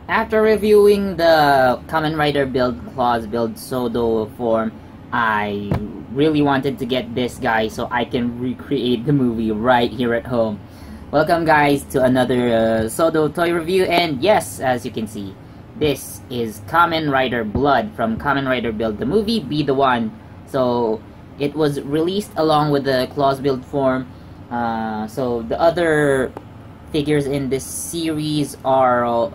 after reviewing the Kamen Rider Build Claws Build Sodo form, I really wanted to get this guy so I can recreate the movie right here at home. Welcome guys to another Sodo toy review, and yes, as you can see, this is Kamen Rider Blood from Kamen Rider Build the movie, Be the One. So it was released along with the Claws Build form. So the other figures in this series are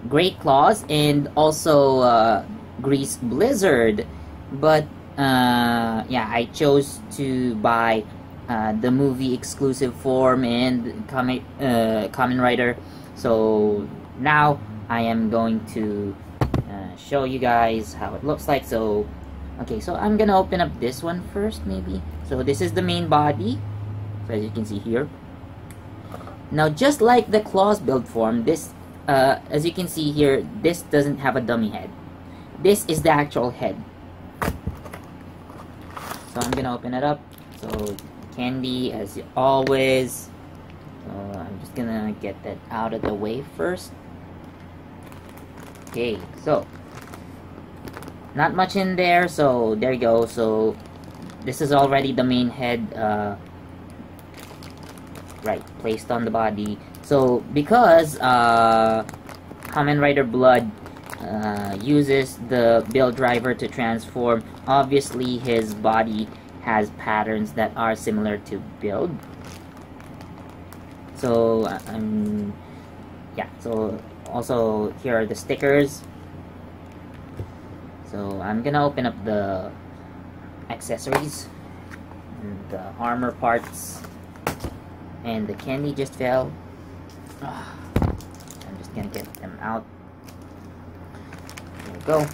Great Claws and also Grease Blizzard, but yeah, I chose to buy the movie exclusive form and Kamen Rider. So now I am going to show you guys how it looks like. So okay, so I'm gonna open up this one first maybe. So this is the main body, so as you can see here. Now just like the Claws build form, this as you can see here, this doesn't have a dummy head. This is the actual head. So I'm gonna open it up. So candy as always. So I'm just gonna get that out of the way first. Okay, so not much in there, so there you go. So this is already the main head, right, placed on the body. So because Kamen Rider Blood uses the build driver to transform, obviously his body has patterns that are similar to build. So yeah, so also here are the stickers. So I'm gonna open up the accessories and the armor parts, and the candy just fell. I'm just gonna get them out. There we go.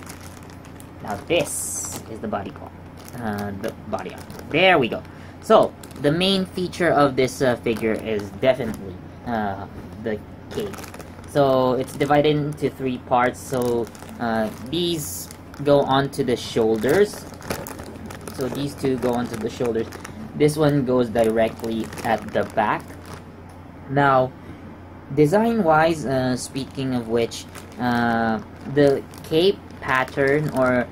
Now this is the body call. The body armor. There we go. So the main feature of this figure is definitely the cape. So it's divided into 3 parts. So these go onto the shoulders. So these two go onto the shoulders. This one goes directly at the back. Now, design-wise, speaking of which, the cape pattern, or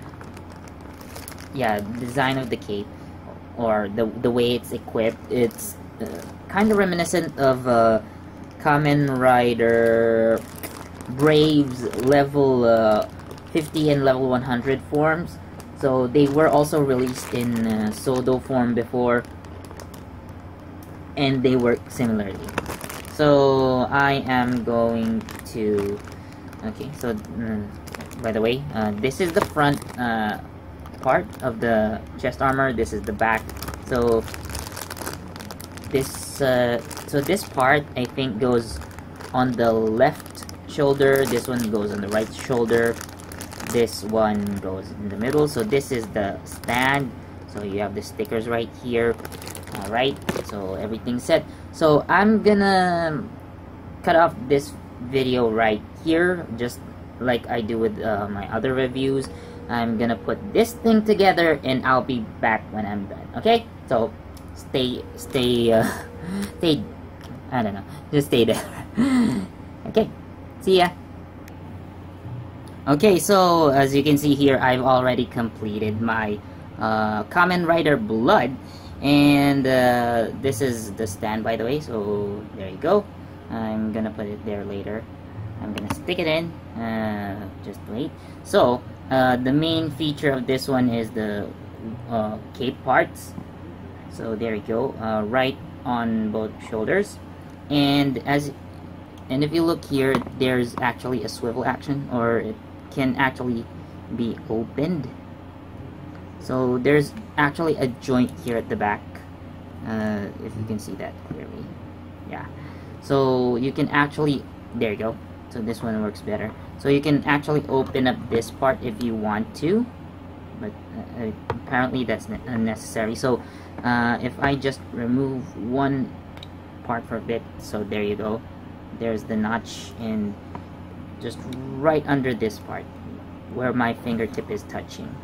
yeah, design of the cape, or the way it's equipped, it's kind of reminiscent of Kamen Rider Brave's level 50 and level 100 forms. So they were also released in Sodo form before, and they work similarly. So I am going to, okay, so by the way, this is the front part of the chest armor. This is the back. So this part I think goes on the left shoulder. This one goes on the right shoulder. This one goes in the middle. So this is the stand. So you have the stickers right here. Alright, so everything's set. So I'm gonna cut off this video right here, just like I do with my other reviews. I'm gonna put this thing together and I'll be back when I'm done. Okay, so stay I don't know, just stay there. Okay, see ya. Okay, so as you can see here, I've already completed my Kamen Rider Blood, and this is the stand, by the way. So there you go. I'm gonna put it there later. I'm gonna stick it in. Just wait. So the main feature of this one is the cape parts. So there you go, right on both shoulders, and if you look here, there's actually a swivel action, or it can actually be opened. So there's actually a joint here at the back, if you can see that clearly. Yeah, so you can actually, there you go. So this one works better. So you can actually open up this part if you want to, but apparently that's unnecessary. So if I just remove one part for a bit, so there you go. There's the notch, and just right under this part where my fingertip is touching,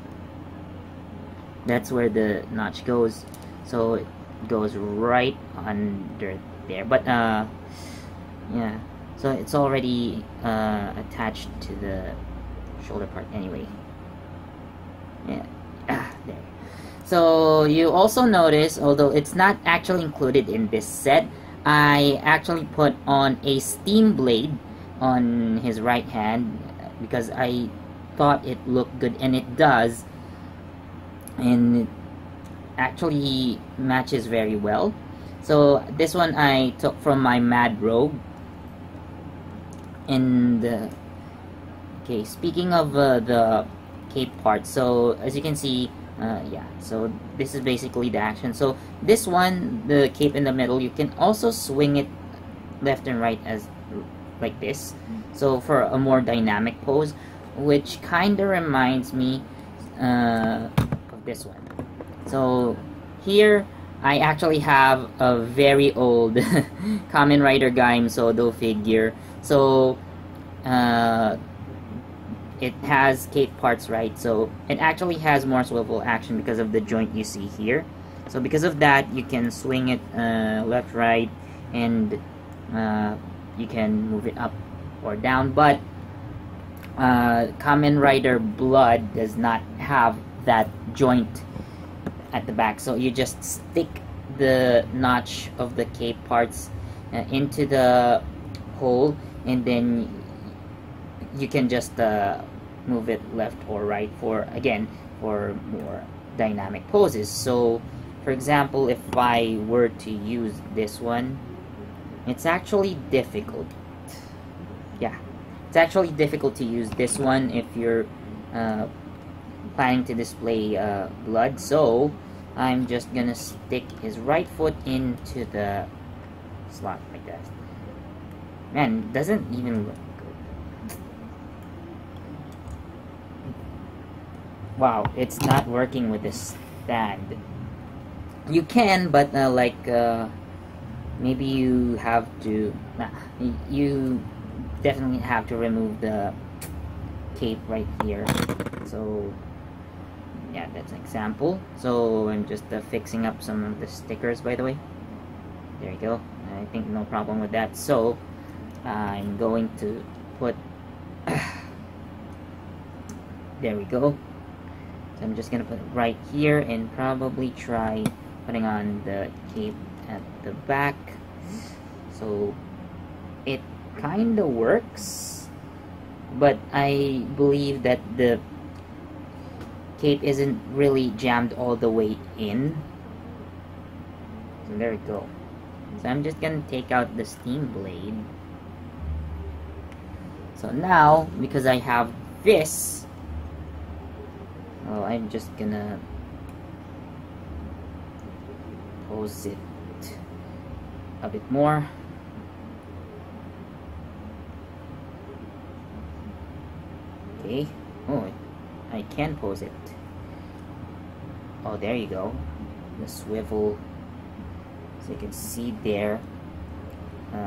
that's where the notch goes. So it goes right under there. But yeah, So it's already attached to the shoulder part anyway. Yeah, there. So you also notice, although it's not actually included in this set, I actually put on a steam blade on his right hand because I thought it looked good, and it does, and it actually matches very well. So this one I took from my Mad Rogue. And okay, speaking of the cape part, so as you can see, yeah, so this is basically the action. So this one, the cape in the middle, you can also swing it left and right as like this, so for a more dynamic pose, which kind of reminds me of this one. So here I actually have a very old Kamen Rider Gaim Sodo figure. So it has cape parts, right? So it actually has more swivel action because of the joint you see here. So because of that, you can swing it left, right, and you can move it up or down. But Kamen Rider Blood does not have that joint at the back, so you just stick the notch of the cape parts into the hole, and then you can just move it left or right for more dynamic poses. So for example, if I were to use this one, it's actually difficult. Yeah, it's actually difficult to use this one if you're planning to display blood. So I'm just gonna stick his right foot into the slot like that. Man, it doesn't even look good. Wow, it's not working with this stand. You can, but maybe you have to. You definitely have to remove the cape right here. So yeah, that's an example. So I'm just fixing up some of the stickers, by the way. There you go. I think no problem with that. So I'm going to put there we go. So I'm just gonna put it right here and probably try putting on the cape at the back. So it kinda works, but I believe that the cape isn't really jammed all the way in. So there we go. So I'm just gonna take out the steam blade. So now, because I have this, well, I'm just gonna pose it a bit more. Okay. Oh, I can pose it. Oh, there you go. The swivel. So you can see there. So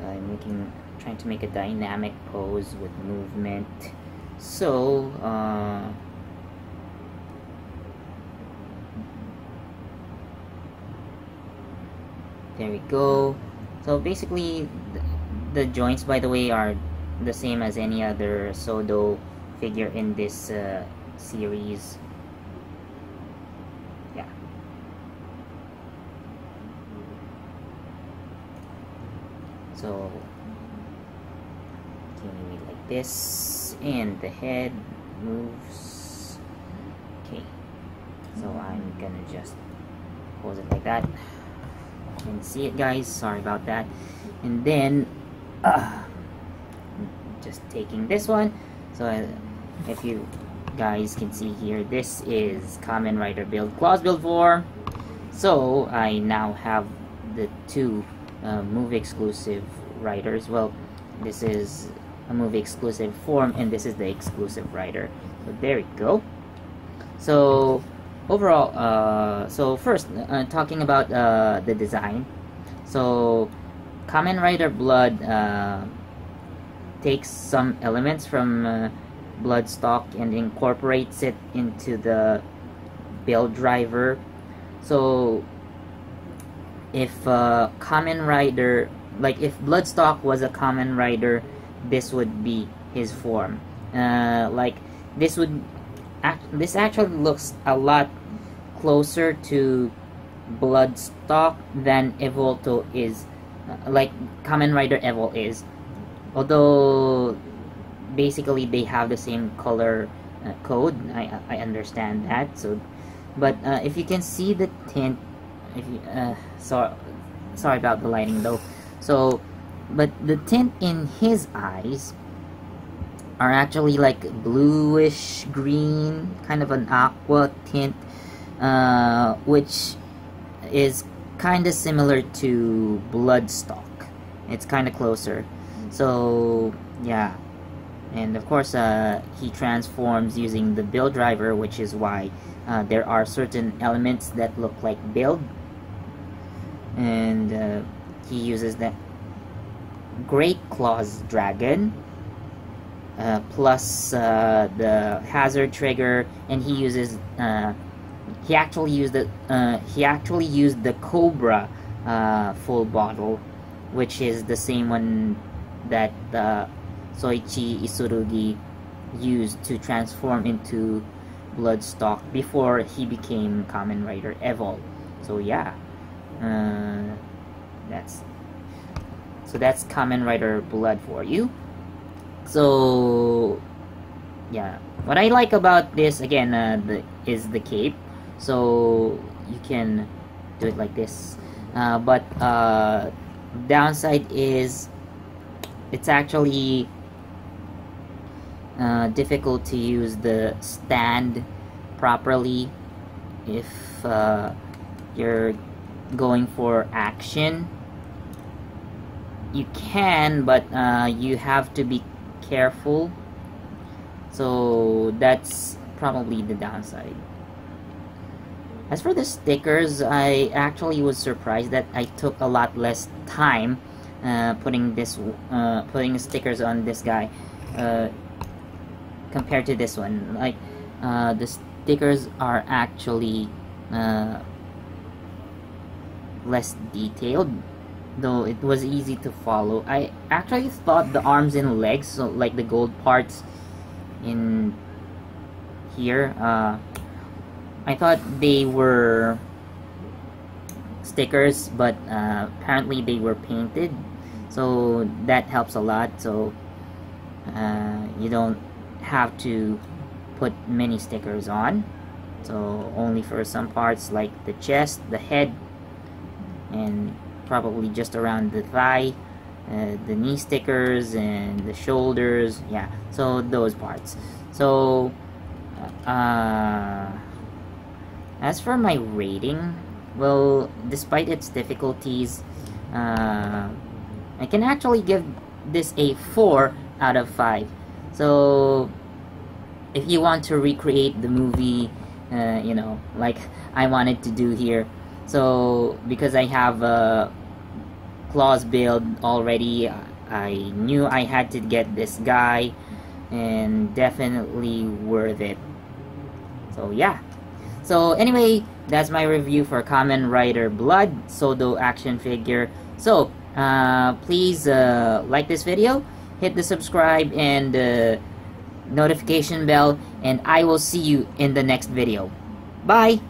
I'm trying to make a dynamic pose with movement. So, there we go. So basically, the joints, by the way, are the same as any other Sodo figure in this series. Yeah. So, maybe like this, and the head moves. Okay. So I'm gonna just pose it like that. You can see it, guys. Sorry about that. And then just taking this one. So if you guys can see here, this is Kamen Rider Build Claws Build 4. So I now have the two movie exclusive riders. Well, this is a movie exclusive form, and this is the exclusive rider. So there we go. So overall, so first talking about the design. So Kamen Rider Blood takes some elements from Bloodstock and incorporates it into the build driver. So if Kamen Rider like if Bloodstock was a Kamen Rider, this would be his form. Like this would this actually looks a lot closer to Bloodstock than Evolto is, like Kamen Rider Evol is. Although basically they have the same color code, I understand that. So, but if you can see the tint, if you sorry about the lighting though. So, but the tint in his eyes are actually like bluish green, kind of an aqua tint, which is kind of similar to Bloodstock. It's kind of closer. So yeah, and of course he transforms using the build driver, which is why there are certain elements that look like build, and he uses the Great Claws Dragon, plus the hazard trigger, and he uses he actually used the Cobra full bottle, which is the same one that Soichi Isurugi used to transform into Bloodstock before he became Kamen Rider Evol. So yeah, that's Kamen Rider Blood for you. So yeah, what I like about this again is the cape. So you can do it like this, but downside is it's actually difficult to use the stand properly if you're going for action. You can, but you have to be careful. So that's probably the downside. As for the stickers, I actually was surprised that I took a lot less time putting stickers on this guy compared to this one. Like the stickers are actually less detailed, though it was easy to follow. I actually thought the arms and legs, so like the gold parts in here, I thought they were stickers, but apparently they were painted, so that helps a lot. So you don't have to put many stickers on, so only for some parts like the chest, the head, and probably just around the thigh, the knee stickers, and the shoulders. Yeah, so those parts. So as for my rating, well, despite its difficulties, I can actually give this a 4 out of 5. So if you want to recreate the movie, you know, like I wanted to do here, so because I have a Claws build already, I knew I had to get this guy, and definitely worth it. So yeah. So anyway, that's my review for Kamen Rider Blood Sodo action figure. So please like this video, hit the subscribe and notification bell, and I will see you in the next video. Bye!